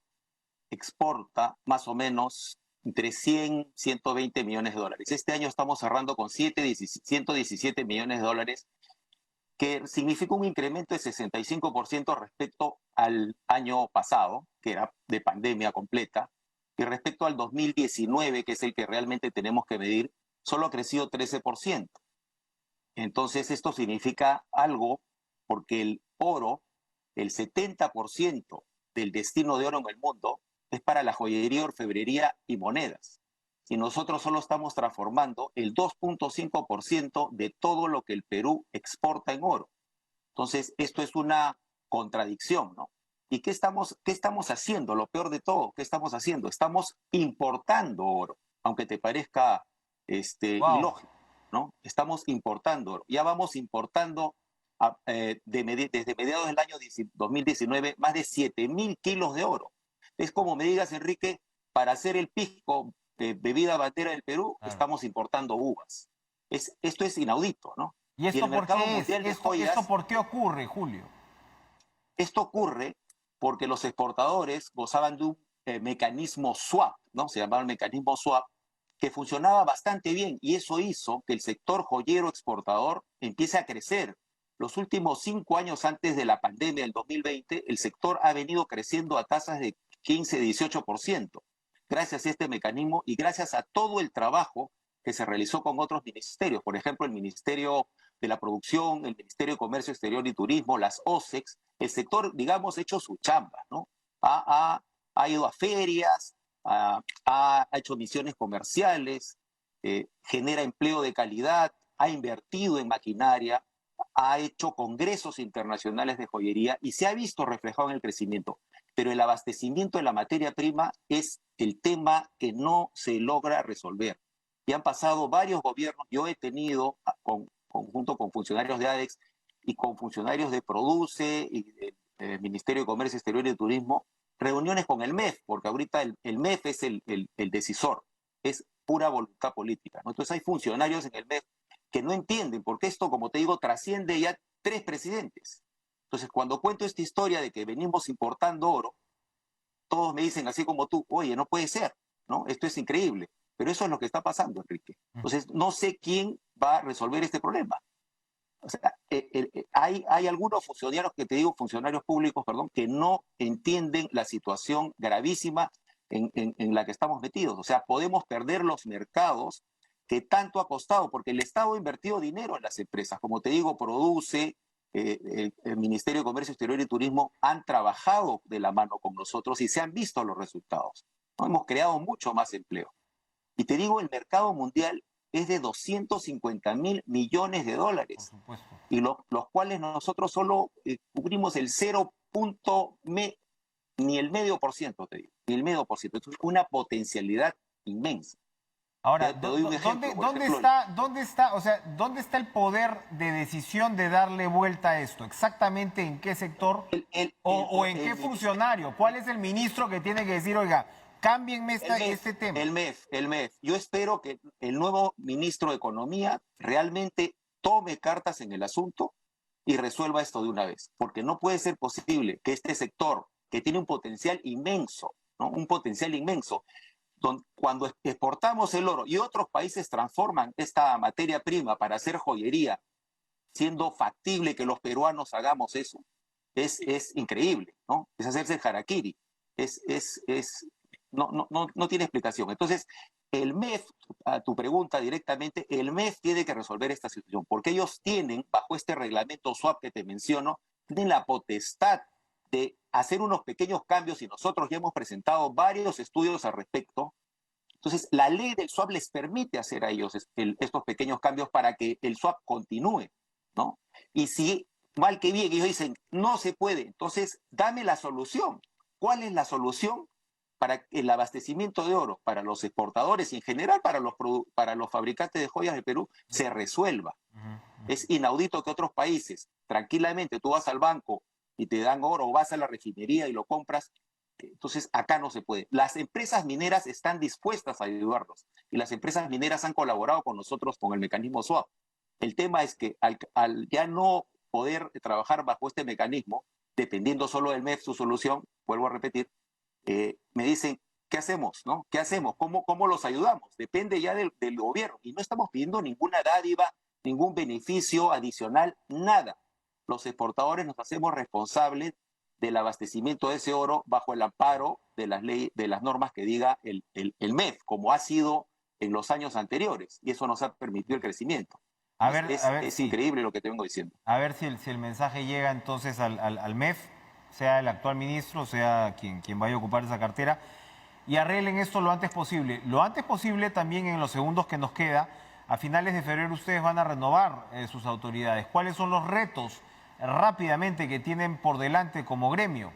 exporta más o menos entre 100 y 120 millones de dólares. Este año estamos cerrando con 117 millones de dólares, que significa un incremento de 65% respecto al año pasado, que era de pandemia completa, y respecto al 2019, que es el que realmente tenemos que medir, solo ha crecido 13%. Entonces esto significa algo, porque el oro, el 70% del destino de oro en el mundo es para la joyería, orfebrería y monedas. Y nosotros solo estamos transformando el 2.5% de todo lo que el Perú exporta en oro. Entonces, esto es una contradicción, ¿no? ¿Y qué estamos haciendo? Lo peor de todo, ¿qué estamos haciendo? Estamos importando oro, aunque te parezca ilógico, ¿no? Estamos importando oro. Ya vamos importando desde mediados del año 2019 más de 7.000 kilos de oro. Es como me digas, Enrique, para hacer el pisco, bebida bandera del Perú, Claro, estamos importando uvas. Esto es inaudito, ¿no? ¿Y esto el mercado por qué es? mundial de joyas, ¿Esto por qué ocurre, Julio? esto ocurre porque los exportadores gozaban de un mecanismo swap, ¿no? Se llamaba el mecanismo swap, que funcionaba bastante bien, y eso hizo que el sector joyero exportador empiece a crecer. Los últimos 5 años antes de la pandemia, el 2020, el sector ha venido creciendo a tasas de 15-18%, gracias a este mecanismo y gracias a todo el trabajo que se realizó con otros ministerios. Por ejemplo, el Ministerio de la Producción, el Ministerio de Comercio Exterior y Turismo, las OSEX. El sector, digamos, ha hecho su chamba, ¿no? Ha ido a ferias, ha hecho misiones comerciales, genera empleo de calidad, ha invertido en maquinaria, ha hecho congresos internacionales de joyería y se ha visto reflejado en el crecimiento. Pero el abastecimiento de la materia prima es el tema que no se logra resolver. Y han pasado varios gobiernos. Yo he tenido, junto con funcionarios de ADEX y con funcionarios de Produce y del Ministerio de Comercio Exterior y Turismo, reuniones con el MEF, porque ahorita el MEF es el decisor, es pura voluntad política, ¿no? Entonces hay funcionarios en el MEF que no entienden, porque esto, como te digo, trasciende ya 3 presidentes. Entonces, cuando cuento esta historia de que venimos importando oro, todos me dicen, así como tú, oye, no puede ser, ¿no? Esto es increíble. Pero eso es lo que está pasando, Enrique. Entonces, no sé quién va a resolver este problema. O sea, hay algunos funcionarios, que te digo, funcionarios públicos, perdón, que no entienden la situación gravísima en la que estamos metidos. O sea, podemos perder los mercados que tanto ha costado, porque el Estado ha invertido dinero en las empresas. Como te digo, Produce, el Ministerio de Comercio Exterior y Turismo han trabajado de la mano con nosotros y se han visto los resultados, ¿no? Hemos creado mucho más empleo. Y te digo, el mercado mundial es de 250.000 millones de dólares, Por supuesto. y los cuales nosotros solo cubrimos el 0. Ni el medio por ciento, te digo, ni el medio por ciento. Es una potencialidad inmensa. Ahora, Te doy un ejemplo. por ejemplo, ¿dónde está el poder de decisión de darle vuelta a esto? ¿Exactamente en qué sector o en qué funcionario? ¿Cuál es el ministro que tiene que decir, oiga, cámbienme este tema? El MEF. Yo espero que el nuevo ministro de Economía realmente tome cartas en el asunto y resuelva esto de una vez, porque no puede ser posible que este sector, que tiene un potencial inmenso, ¿no? Un potencial inmenso, cuando exportamos el oro y otros países transforman esta materia prima para hacer joyería, siendo factible que los peruanos hagamos eso, es increíble, ¿no? Es hacerse el harakiri, no tiene explicación. Entonces, el MEF, a tu pregunta directamente, el MEF tiene que resolver esta situación, porque ellos tienen, bajo este reglamento SWAP que te menciono, tienen la potestad de hacer unos pequeños cambios y nosotros ya hemos presentado varios estudios al respecto. Entonces, la ley del SWAP les permite hacer a ellos estos pequeños cambios para que el SWAP continúe, ¿no? Y si, mal que bien, ellos dicen, no se puede, entonces dame la solución. ¿Cuál es la solución para el abastecimiento de oro para los exportadores y en general para los fabricantes de joyas de Perú se resuelva? Es inaudito que otros países, tranquilamente, tú vas al banco y te dan oro, o vas a la refinería y lo compras. Entonces, acá no se puede. Las empresas mineras están dispuestas a ayudarnos y las empresas mineras han colaborado con nosotros con el mecanismo SWAP. El tema es que al ya no poder trabajar bajo este mecanismo, dependiendo solo del MEF su solución, vuelvo a repetir, me dicen, ¿qué hacemos? ¿No? ¿Qué hacemos? ¿Cómo los ayudamos? Depende ya del gobierno. Y no estamos pidiendo ninguna dádiva, ningún beneficio adicional, nada. Los exportadores nos hacemos responsables del abastecimiento de ese oro bajo el amparo de las leyes, de las normas que diga el MEF, como ha sido en los años anteriores. Y eso nos ha permitido el crecimiento. Es increíble lo que te vengo diciendo. A ver si el mensaje llega entonces al MEF, sea el actual ministro, sea quien vaya a ocupar esa cartera, y arreglen esto lo antes posible. Lo antes posible también en los segundos que nos queda, a finales de febrero ustedes van a renovar sus autoridades. ¿Cuáles son los retos rápidamente que tienen por delante como gremio?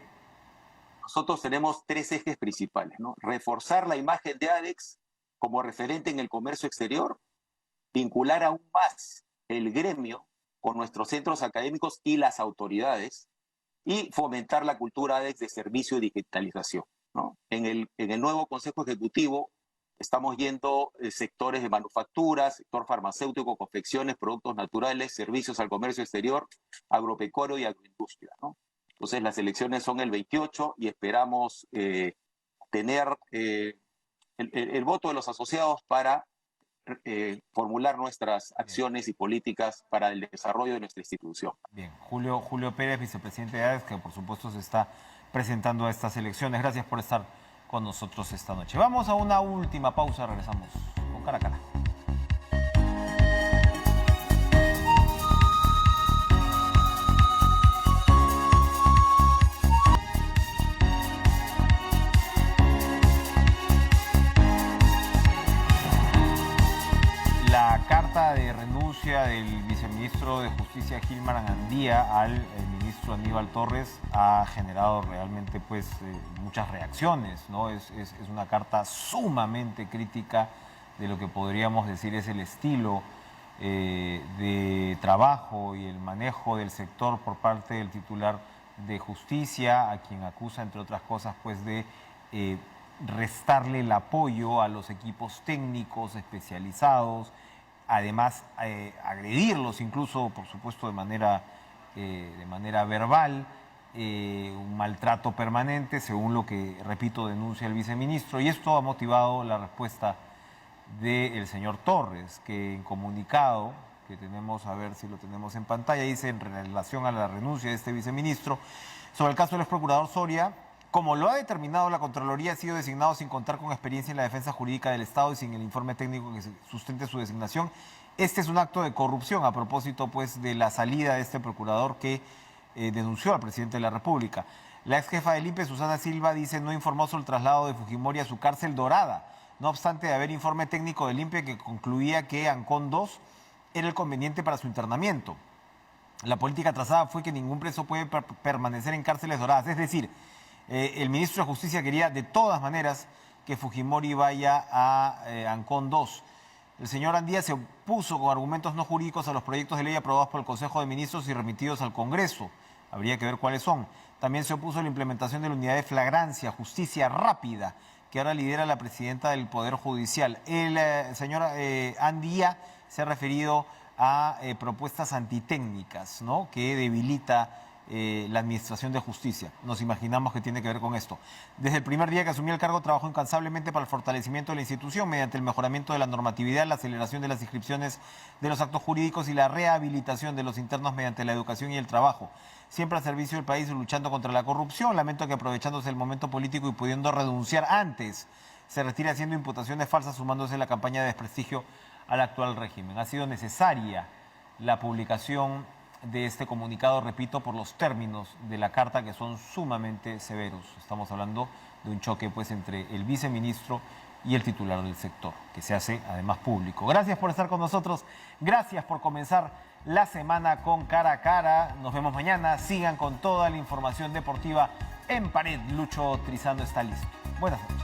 Nosotros tenemos 3 ejes principales, ¿no? Reforzar la imagen de ADEX como referente en el comercio exterior, vincular aún más el gremio con nuestros centros académicos y las autoridades, y fomentar la cultura ADEX de servicio y digitalización, ¿no? En el nuevo Consejo Ejecutivo estamos yendo sectores de manufactura, sector farmacéutico, confecciones, productos naturales, servicios al comercio exterior, agropecuario y agroindustria, ¿no? Entonces las elecciones son el 28 y esperamos tener el voto de los asociados para formular nuestras acciones y políticas para el desarrollo de nuestra institución. Bien, Julio Pérez, vicepresidente de ADEX, que por supuesto se está presentando a estas elecciones. Gracias por estar con nosotros esta noche. Vamos a una última pausa, regresamos con Cara a Cara. La carta de renuncia del viceministro de Justicia Gilmar Andía al ministro Aníbal Torres ha generado realmente muchas reacciones, ¿no? Es una carta sumamente crítica de lo que podríamos decir es el estilo de trabajo y el manejo del sector por parte del titular de Justicia, a quien acusa, entre otras cosas, de restarle el apoyo a los equipos técnicos especializados, además agredirlos incluso, por supuesto, de manera verbal, un maltrato permanente, según lo que, repito, denuncia el viceministro. Y esto ha motivado la respuesta del señor Torres, que en comunicado, que tenemos, a ver si lo tenemos en pantalla, dice en relación a la renuncia de este viceministro, sobre el caso del ex procurador Soria: como lo ha determinado la Contraloría, ha sido designado sin contar con experiencia en la defensa jurídica del Estado y sin el informe técnico que sustente su designación. Este es un acto de corrupción a propósito de la salida de este procurador que denunció al presidente de la República. La ex jefa del INPE, Susana Silva, dice no informó sobre el traslado de Fujimori a su cárcel Dorada, no obstante de haber informe técnico del INPE que concluía que Ancón 2 era el conveniente para su internamiento. La política trazada fue que ningún preso puede permanecer en cárceles doradas, es decir, el ministro de Justicia quería de todas maneras que Fujimori vaya a Ancón 2. El señor Andía se opuso con argumentos no jurídicos a los proyectos de ley aprobados por el Consejo de Ministros y remitidos al Congreso. Habría que ver cuáles son. También se opuso a la implementación de la unidad de flagrancia, justicia rápida, que ahora lidera la presidenta del Poder Judicial. El señor Andía se ha referido a propuestas antitécnicas, ¿no?, que debilita la administración de justicia. Nos imaginamos que tiene que ver con esto. Desde el primer día que asumió el cargo, trabajó incansablemente para el fortalecimiento de la institución mediante el mejoramiento de la normatividad, la aceleración de las inscripciones de los actos jurídicos y la rehabilitación de los internos mediante la educación y el trabajo. Siempre al servicio del país, luchando contra la corrupción. Lamento que, aprovechándose del momento político y pudiendo renunciar antes, se retire haciendo imputaciones falsas, sumándose a la campaña de desprestigio al actual régimen. Ha sido necesaria la publicación de este comunicado, repito, por los términos de la carta, que son sumamente severos. Estamos hablando de un choque, pues, entre el viceministro y el titular del sector, que se hace además público. Gracias por estar con nosotros, gracias por comenzar la semana con Cara a Cara. Nos vemos mañana. Sigan con toda la información deportiva en Pared. Lucho Trizano está listo. Buenas noches.